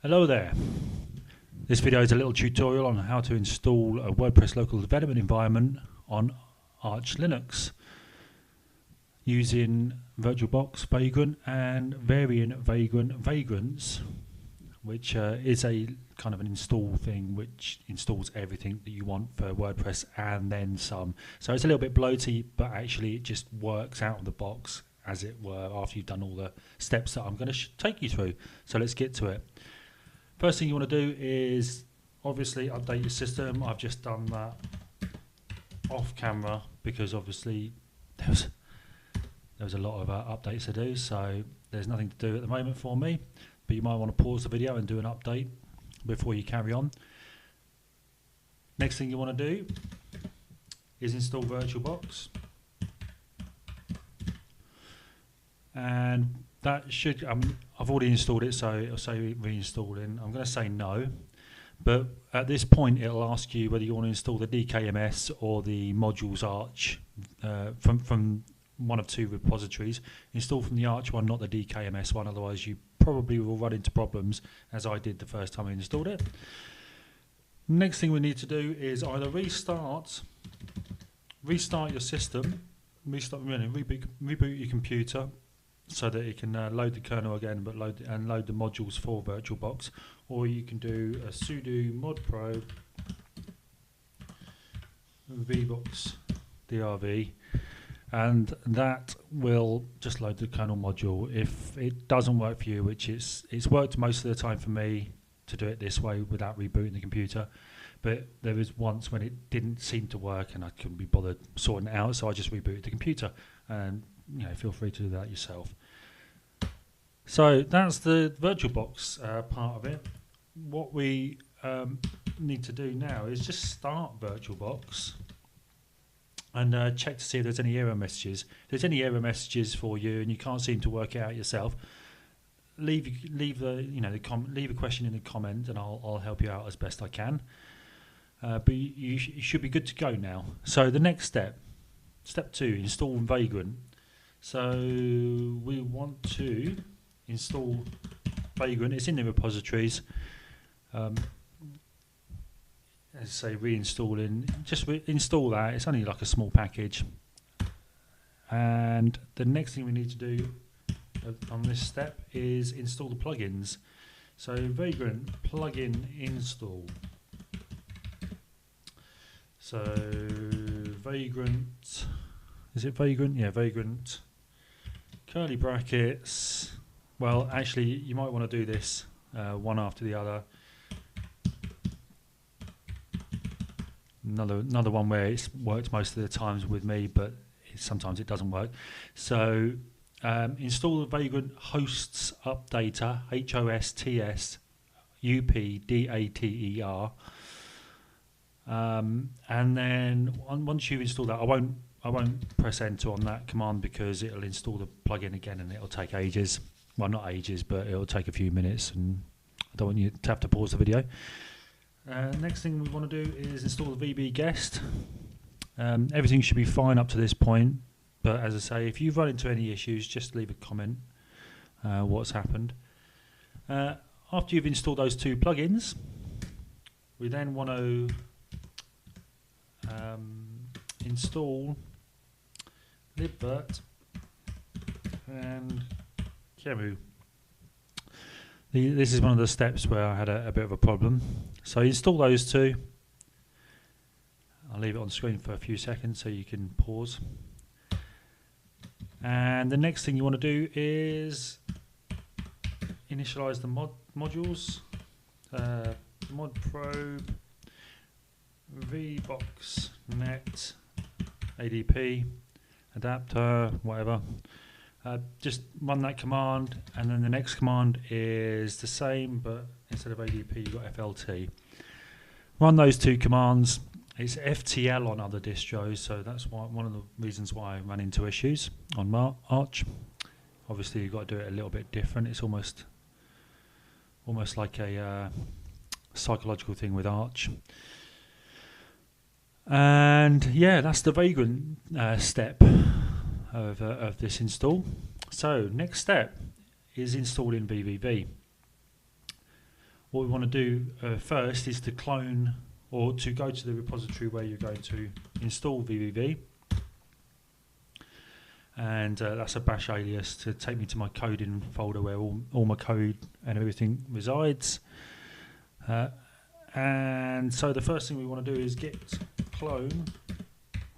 Hello there. This video is a little tutorial on how to install a WordPress local development environment on Arch Linux using VirtualBox, Vagrant and variant Vagrants, which is a kind of an install thing which installs everything that you want for WordPress and then some. So it's a little bit bloaty, but actually it just works out of the box, as it were, after you've done all the steps that I'm going to take you through. So let's get to it. First thing you want to do is obviously update your system. I've just done that off camera because obviously there was a lot of updates to do, so there's nothing to do at the moment for me, but you might want to pause the video and do an update before you carry on. Next thing you want to do is install VirtualBox, and that should, I've already installed it, so it'll say reinstalling. I'm going to say no, but at this point it'll ask you whether you want to install the DKMS or the modules Arch from one of two repositories. Install from the Arch one, not the DKMS one, otherwise you probably will run into problems, as I did the first time I installed it. Next thing we need to do is either restart your system, reboot your computer, so that it can load the kernel again, but load the modules for VirtualBox, or you can do a sudo mod probe vbox drv, and that will just load the kernel module. If it doesn't work for you, which it's worked most of the time for me to do it this way without rebooting the computer, but there was once when it didn't seem to work and I couldn't be bothered sorting it out, so I just rebooted the computer. And feel free to do that yourself. So that's the VirtualBox part of it. What we need to do now is just start VirtualBox and check to see if there's any error messages. If there's any error messages for you and you can't seem to work it out yourself, leave a question in the comment and I'll help you out as best I can. But you should be good to go now. So the next step 2, install Vagrant. So we want to install Vagrant. It's in the repositories. As I say, reinstalling. Just install that. It's only like a small package. And the next thing we need to do on this step is install the plugins. So Vagrant plugin install. So Vagrant. Is it Vagrant? Yeah, Vagrant. Curly brackets. Well, actually, you might want to do this one after the other. Another one where it's worked most of the times with me, but sometimes it doesn't work. So install the Vagrant hosts updater, HOSTS UPDATER, and then once you've installed that, I won't press enter on that command because it'll install the plugin again and it'll take ages. Well, not ages, but it'll take a few minutes, and I don't want you to have to pause the video. Next thing we want to do is install the VB guest. Everything should be fine up to this point, but as I say, if you've run into any issues, just leave a comment what's happened. After you've installed those two plugins, we then want to install libvirt and Kemu. This is one of the steps where I had a bit of a problem. So install those two. I'll leave it on screen for a few seconds so you can pause. And the next thing you want to do is initialize the modules. Mod probe vbox net adp adapter, whatever. Just run that command, and then the next command is the same, but instead of adp you've got flt. Run those two commands. It's FTL on other distros, so that's one of the reasons why I ran into issues on Arch. Obviously you've got to do it a little bit different. It's almost like a psychological thing with Arch. And yeah, that's the Vagrant step of this install. So next step is installing VVV. what we want to do first is to clone, or to go to the repository where you're going to install VVV, and that's a bash alias to take me to my coding folder where all my code and everything resides. And so the first thing we want to do is git clone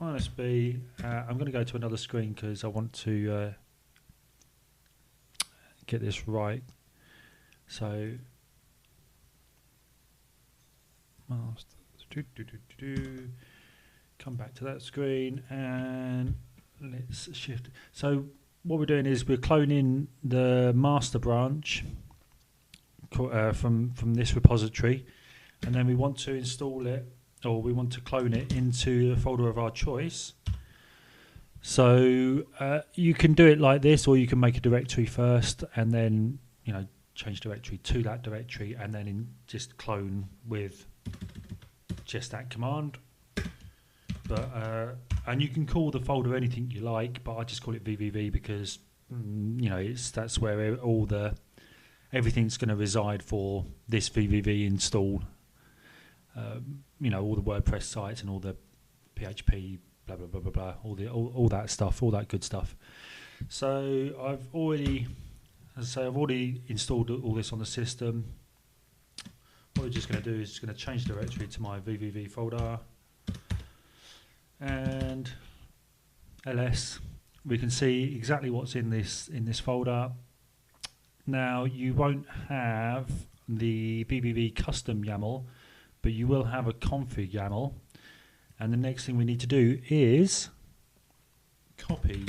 -b. I'm going to go to another screen because I want to get this right. So come back to that screen and let's shift. So what we're doing is we're cloning the master branch from this repository, and then we want to install it, or we want to clone it into the folder of our choice. So you can do it like this, or you can make a directory first and then change directory to that directory, and then just clone with just that command. But and you can call the folder anything you like, but I just call it VVV because that's where everything's going to reside for this VVV install. All the WordPress sites and all the PHP, blah blah blah blah blah, all that stuff, all that good stuff. So I've already installed all this on the system. What we're just going to do is just going to change directory to my VVV folder, and ls. We can see exactly what's in this folder. Now you won't have the VVV custom YAML, but you will have a config YAML, and the next thing we need to do is copy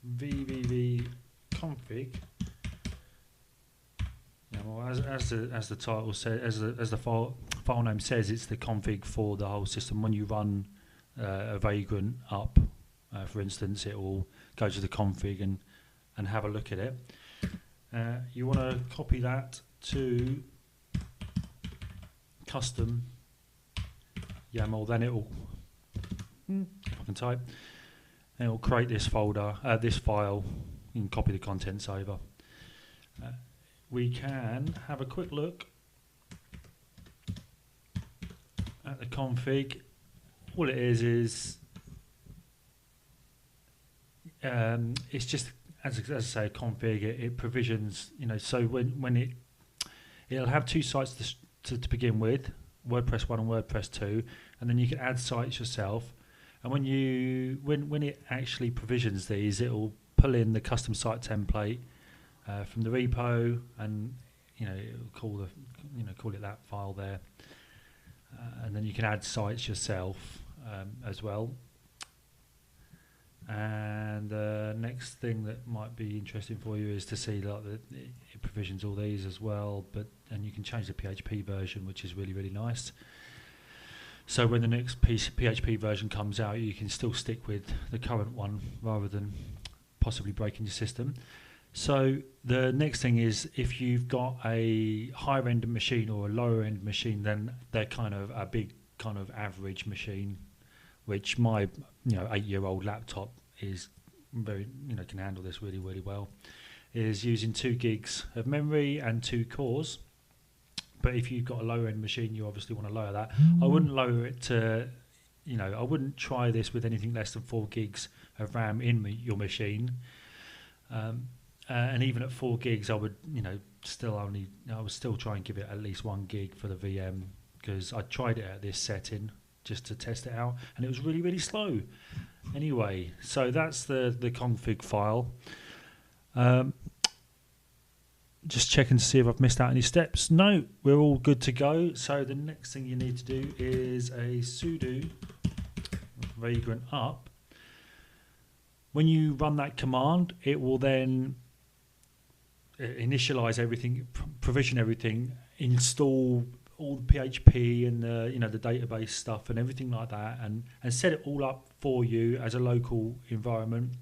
VVV config YAML. As the title says, as the file name says, it's the config for the whole system. When you run a Vagrant up, for instance, it will go to the config and have a look at it. You want to copy that to custom YAML, then it will, if I can type, it will create this folder, this file. You can copy the contents over. We can have a quick look at the config. All it is it's just, as I say, a config. It provisions, so when it'll have two sites to begin with, WordPress 1 and WordPress 2, and then you can add sites yourself. And when it actually provisions these, it will pull in the custom site template from the repo, and it'll call it that file there, and then you can add sites yourself as well. And the next thing that might be interesting for you is to see that it provisions all these as well, and you can change the PHP version, which is really, really nice. So when the next PHP version comes out, you can still stick with the current one rather than possibly breaking your system. So the next thing is, if you've got a higher end machine or a lower end machine, then they're kind of a big kind of average machine, which my 8-year-old laptop is very can handle this really, really well. It is using 2 gigs of memory and 2 cores. But if you've got a lower end machine, you obviously want to lower that. I wouldn't lower it to, I wouldn't try this with anything less than 4 gigs of RAM in your machine. And even at 4 gigs, I would, I would still try and give it at least 1 gig for the VM, because I tried it at this setting just to test it out, and it was really, really slow. Anyway, so that's the config file. Just checking to see if I've missed out any steps. No, we're all good to go. So the next thing you need to do is a sudo vagrant up. When you run that command, it will then initialize everything, provision everything, install all the PHP and the database stuff and everything like that, and set it all up for you as a local environment.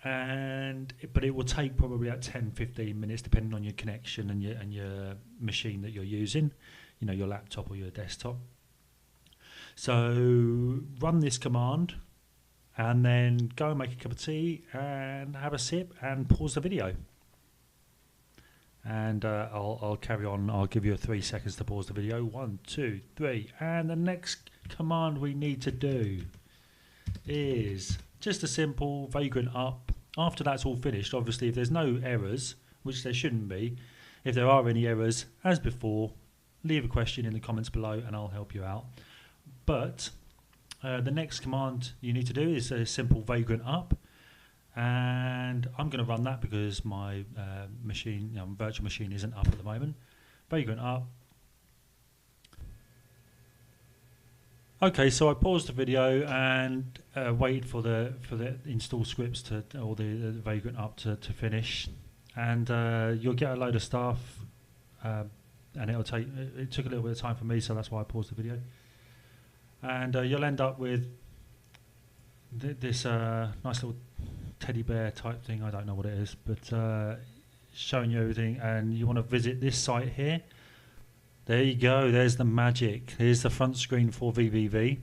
But it will take probably about 10-15 minutes, depending on your connection and your machine that you're using, your laptop or your desktop. So run this command, and then go and make a cup of tea and have a sip and pause the video. and I'll carry on. I'll give you 3 seconds to pause the video. 1, 2, 3, and the next command we need to do is just a simple vagrant up. After that's all finished, obviously if there's no errors, which there shouldn't be, if there are any errors, as before, leave a question in the comments below and I'll help you out. But the next command you need to do is a simple vagrant up, and I'm going to run that because my virtual machine isn't up at the moment. Vagrant up. Okay, so I paused the video and waited for the install scripts or the vagrant up to finish, and you'll get a load of stuff, and it took a little bit of time for me, so that's why I paused the video. And you'll end up with this nice little teddy bear type thing. I don't know what it is, but showing you everything. And you want to visit this site here. There you go. There's the magic. Here's the front screen for VVV.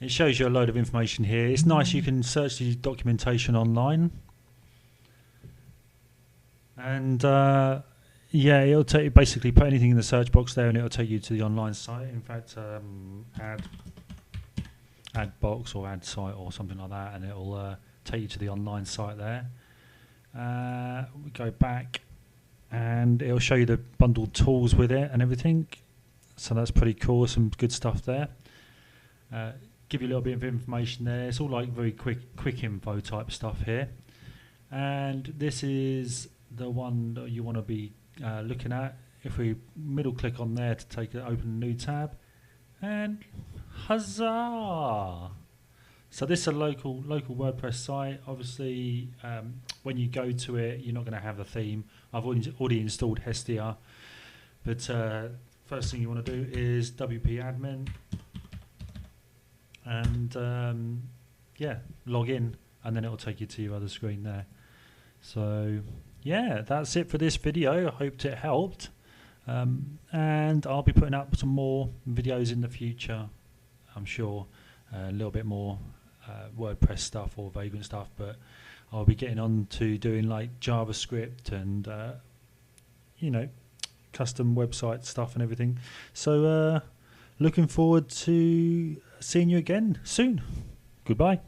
It shows you a load of information here. It's nice. You can search the documentation online. And yeah, it'll take you, basically put anything in the search box there and it'll take you to the online site. In fact, add box or add site or something like that, and it'll take you to the online site there. We go back and it'll show you the bundled tools with it and everything. So that's pretty cool. Some good stuff there. Give you a little bit of information there. It's all like very quick info type stuff here. And this is the one that you want to be looking at. If we middle click on there to take it, open a new tab, and huzzah! So this is a local WordPress site. Obviously, when you go to it, you're not going to have a theme. I've already installed Hestia, but first thing you want to do is WP admin, and yeah, log in, and then it'll take you to your other screen there. So yeah, that's it for this video. I hope it helped, and I'll be putting up some more videos in the future, I'm sure. A little bit more WordPress stuff or Vagrant stuff, but I'll be getting on to doing like JavaScript and custom website stuff and everything. So looking forward to seeing you again soon. Goodbye.